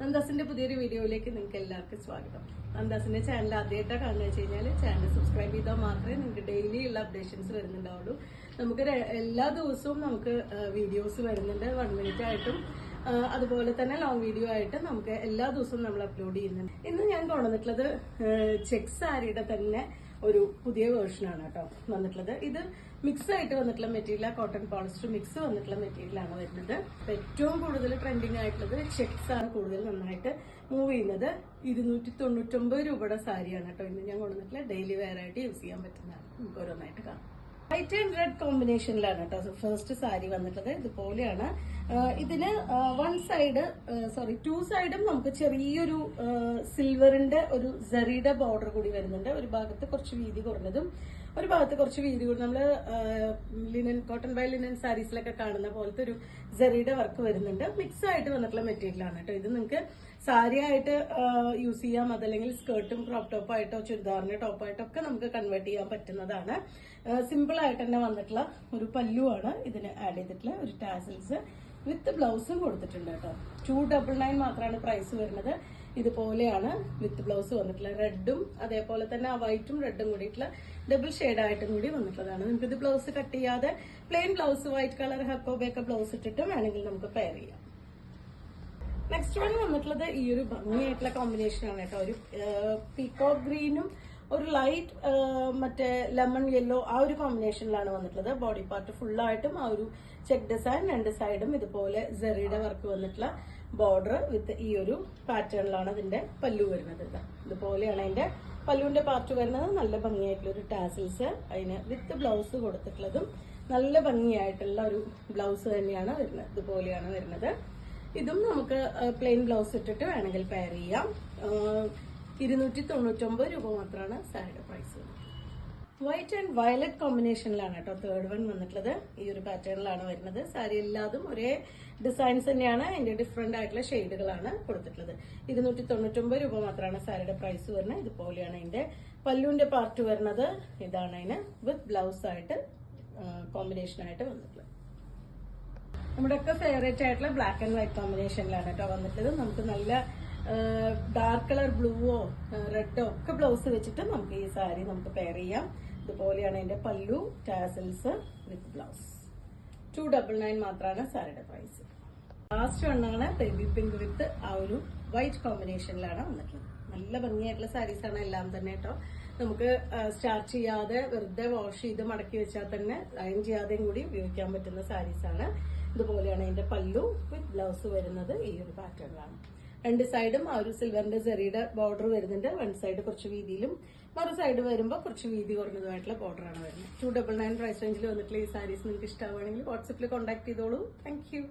നന്ദാസിന്റെ പുതിയൊരു വീഡിയോയിലേക്ക് നിങ്ങൾക്ക് എല്ലാവർക്കും സ്വാഗതം. നന്ദാസിന്റെ ചാനൽ ആദ്യമായിട്ടാണ് കാണുന്നത് വെച്ച് കഴിഞ്ഞാൽ ചാനൽ സബ്സ്ക്രൈബ് ചെയ്താൽ മാത്രമേ നിങ്ങൾക്ക് ഡെയിലി ഉള്ള അപ്ഡേഷൻസ് വരുന്നുണ്ടാവുള്ളൂ. നമുക്ക് എല്ലാ ദിവസവും നമുക്ക് വീഡിയോസ് വരുന്നുണ്ട്, 1 മിനിറ്റ് ആയിട്ടും അതുപോലെ തന്നെ ലോങ് വീഡിയോ ആയിട്ട് നമുക്ക് എല്ലാ ദിവസവും നമ്മൾ അപ്ലോഡ് ചെയ്യുന്നുണ്ട്. ഇന്ന് ഞാൻ കൊണ്ടുവന്നിട്ടുള്ളത് ചെക്ക് സാരിയുടെ തന്നെ ഒരു പുതിയ വേർഷനാണ് കേട്ടോ വന്നിട്ടുള്ളത്. ഇത് മിക്സ് ആയിട്ട് വന്നിട്ടുള്ള മെറ്റീരിയൽ, കോട്ടൺ പോളിസ്റ്റർ മിക്സ് വന്നിട്ടുള്ള മെറ്റീരിയലാണ് വരുന്നത്. ഏറ്റവും കൂടുതൽ ട്രെൻഡിങ് ആയിട്ടുള്ളത് ചെക്സ് ആണ് കൂടുതൽ നന്നായിട്ട് മൂവ് ചെയ്യുന്നത്. 299 രൂപയുടെ സാരിയാണ് കേട്ടോ ഇന്ന് ഞാൻ കൊണ്ടുവന്നിട്ടുള്ള ഡെയിലി വെയർ ആയിട്ട് യൂസ് ചെയ്യാൻ പറ്റുന്നതാണ്. നമുക്ക് ഓരോന്നായിട്ട് കാണാം. വൈറ്റ് ആൻഡ് റെഡ് കോമ്പിനേഷനിലാണ് കേട്ടോ ഫസ്റ്റ് സാരി വന്നിട്ടുള്ളത്. ഇതുപോലെയാണ്. ഇതിന് ടു സൈഡും നമുക്ക് ചെറിയൊരു സിൽവറിന്റെ ഒരു ജറിയുടെ ബോർഡർ കൂടി വരുന്നുണ്ട്. ഒരു ഭാഗത്ത് കുറച്ച് വീതി കുറഞ്ഞതും ഒരു ഭാഗത്ത് കുറച്ച് വീതി കൂടി നമ്മള് കോട്ടൺ ബൈ ലിനൻ സാരീസിലൊക്കെ കാണുന്ന പോലത്തെ ഒരു ജറിയുടെ വർക്ക് വരുന്നുണ്ട്. മിക്സ് ആയിട്ട് വന്നിട്ടുള്ള മെറ്റീരിയലാണ് കേട്ടോ. ഇത് നിങ്ങൾക്ക് സാരി ആയിട്ട് യൂസ് ചെയ്യാം, അതല്ലെങ്കിൽ സ്കേർട്ടും ക്രോപ്പ് ടോപ്പായിട്ടോ ചുരിദാറിന്റെ ടോപ്പായിട്ടോ ഒക്കെ നമുക്ക് കൺവേർട്ട് ചെയ്യാൻ പറ്റുന്നതാണ്. സിമ്പിൾ ആയിട്ട് തന്നെ വന്നിട്ടുള്ള ഒരു പല്ലുവാണ് ഇതിന് ആഡ് ചെയ്തിട്ടുള്ള ഒരു ടാസൽസ് വിത്ത് ബ്ലൗസും കൊടുത്തിട്ടുണ്ട് കേട്ടോ. 299 മാത്രമാണ് പ്രൈസ് വരുന്നത്. ഇതുപോലെയാണ് വിത്ത് ബ്ലൗസ് വന്നിട്ടുള്ളത്. റെഡും അതേപോലെ തന്നെ ആ വൈറ്റും റെഡും കൂടിയിട്ടുള്ള ഡബിൾ ഷെയ്ഡായിട്ടും കൂടി വന്നിട്ടുള്ളതാണ്. നമുക്ക് ഇത് ബ്ലൗസ് കട്ട് ചെയ്യാതെ പ്ലെയിൻ ബ്ലൗസ് വൈറ്റ് കളർ ഹക്കോബയൊക്കെ ബ്ലൗസ് ഇട്ടിട്ട് വേണമെങ്കിൽ നമുക്ക് പെയർ ചെയ്യാം. നെക്സ്റ്റ് വൺ വന്നിട്ടുള്ളത് ഈ ഒരു ഭംഗിയായിട്ടുള്ള കോമ്പിനേഷൻ ആണ് കേട്ടോ. ഒരു പീകോക്ക് ഗ്രീനും ഒരു ലൈറ്റ് മറ്റേ ലെമൺ യെല്ലോ ആ ഒരു കോമ്പിനേഷനിലാണ് വന്നിട്ടുള്ളത്. ബോഡി പാർട്ട് ഫുള്ളായിട്ടും ആ ഒരു ചെക്ക് ഡിസൈൻ, 2 സൈഡും ഇതുപോലെ ജെറിയുടെ വർക്ക് വന്നിട്ടുള്ള ബോർഡർ വിത്ത് ഈ ഒരു പാറ്റേണിലാണ് ഇതിന്റെ പല്ലു വരുന്നത്. ഇതുപോലെയാണ് അതിന്റെ പല്ലുവിന്റെ പാർട്ട് വരുന്നത്. നല്ല ഭംഗിയായിട്ടുള്ള ഒരു ടാസിൽസ് അതിന് വിത്ത് ബ്ലൗസ് കൊടുത്തിട്ടുള്ളതും നല്ല ഭംഗിയായിട്ടുള്ള ഒരു ബ്ലൗസ് തന്നെയാണ് വരുന്നത്. ഇതുപോലെയാണ് വരുന്നത്. ഇതും നമുക്ക് പ്ലെയിൻ ബ്ലൗസ് ഇട്ടിട്ട് വേണമെങ്കിൽ പെയർ ചെയ്യാം. 299 രൂപ മാത്രമാണ് സാരിയുടെ പ്രൈസ്. വൈറ്റ് ആൻഡ് വയലറ്റ് കോമ്പിനേഷനിലാണ് കേട്ടോ തേർഡ് വൺ വന്നിട്ടുള്ളത്. ഈ ഒരു പാറ്റേണിലാണ് വരുന്നത്. സാരി എല്ലാതും ഒരേ ഡിസൈൻസ് തന്നെയാണ്, അതിന്റെ ഡിഫറെന്റ് ആയിട്ടുള്ള ഷെയ്ഡുകളാണ് കൊടുത്തിട്ടുള്ളത്. 299 രൂപ മാത്രമാണ് സാരിയുടെ പ്രൈസ് വരുന്നത്. ഇതുപോലെയാണ് അതിന്റെ പല്ലുവിന്റെ പാർട്ട് വരുന്നത്. ഇതാണ് അതിന് വിത്ത് ബ്ലൗസ് ആയിട്ട് കോമ്പിനേഷൻ ആയിട്ട് വന്നിട്ടുള്ളത്. നമ്മുടെ ഒക്കെ ഫേവറേറ്റ് ആയിട്ടുള്ള ബ്ലാക്ക് ആൻഡ് വൈറ്റ് കോമ്പിനേഷനിലാണ് കേട്ടോ വന്നിട്ടുള്ളത്. നമുക്ക് നല്ല ഡാർക്ക് കളർ ബ്ലൂവോ റെഡോ ഒക്കെ ബ്ലൗസ് വെച്ചിട്ട് നമുക്ക് ഈ സാരി നമുക്ക് പെയർ ചെയ്യാം. ഇതുപോലെയാണ് അതിന്റെ പല്ലു, ടാസൽസ് വിത്ത് ബ്ലൗസ്. 299 മാത്രമാണ് സാരിയുടെ പ്രൈസ്. ലാസ്റ്റ് വണ്ണാണ് ബേബി പിങ്ക് വിത്ത് ആ ഒരു വൈറ്റ് കോമ്പിനേഷനിലാണ് വന്നിട്ടുള്ളത്. നല്ല ഭംഗിയായിട്ടുള്ള സാരീസാണ് എല്ലാം തന്നെ കേട്ടോ. നമുക്ക് സ്റ്റാർച്ച് ചെയ്യാതെ വെറുതെ വാഷ് ചെയ്ത് മടക്കി വെച്ചാൽ തന്നെ അയൺ ചെയ്യാതെയും കൂടി ഉപയോഗിക്കാൻ പറ്റുന്ന സാരീസാണ്. ഇതുപോലെയാണ് അതിന്റെ പല്ലു വിത്ത് ബ്ലൗസ് വരുന്നത്. ഈ ഒരു പാറ്റേണിലാണ്. 2 സൈഡും ആ ഒരു സിൽവറിന്റെ ജെറിയുടെ ബോർഡർ വരുന്നുണ്ട്. 1 സൈഡ് കുറച്ച് വീതിയിലും മറു സൈഡ് വരുമ്പോൾ കുറച്ച് വീതി കുറഞ്ഞതുമായിട്ടുള്ള ബോർഡറാണ് വരുന്നത്. 299 പ്രൈസ് റേഞ്ചിൽ വന്നിട്ടുള്ള ഈ സാരീസ് നിങ്ങൾക്ക് ഇഷ്ടമാണെങ്കിൽ വാട്സപ്പിൽ കോൺടാക്ട് ചെയ്തോളൂ. Thank you.